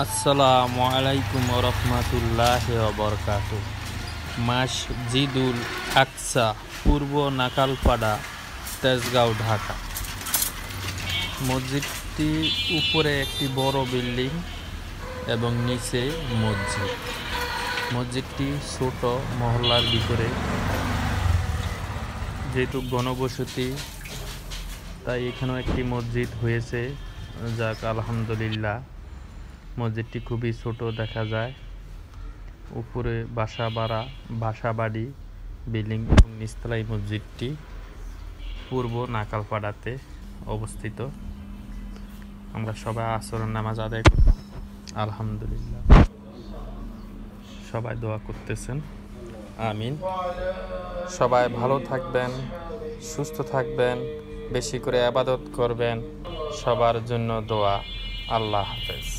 আসসালামু আলাইকুম রহমতুল্লাহি ওয়া বারাকাতুহু। মসজিদুল আকসা, পূর্ব নাকালপাড়া, তেজগাঁও, ঢাকা। মসজিদটি উপরে একটি বড় বিল্ডিং এবং নিচে মসজিদ। মসজিদটি ছোট মহল্লার ভিতরে, যেহেতু ঘনবসতি তাই এখানেও একটি মসজিদ হয়েছে। যাক আলহামদুলিল্লাহ। মসজিদটি খুবই ছোট দেখা যায়। উপরে বাসা বাড়ি বিল্ডিং এবং নিচতলায় মসজিদটি পূর্ব নাকালপাড়াতে অবস্থিত। আমরা সবাই আসরের নামাজ আদায় করি আলহামদুলিল্লাহ। সবাই দোয়া করতেছেন, আমিন। সবাই ভালো থাকবেন, সুস্থ থাকবেন, বেশি করে ইবাদত করবেন। সবার জন্য দোয়া। আল্লাহ হাফেজ।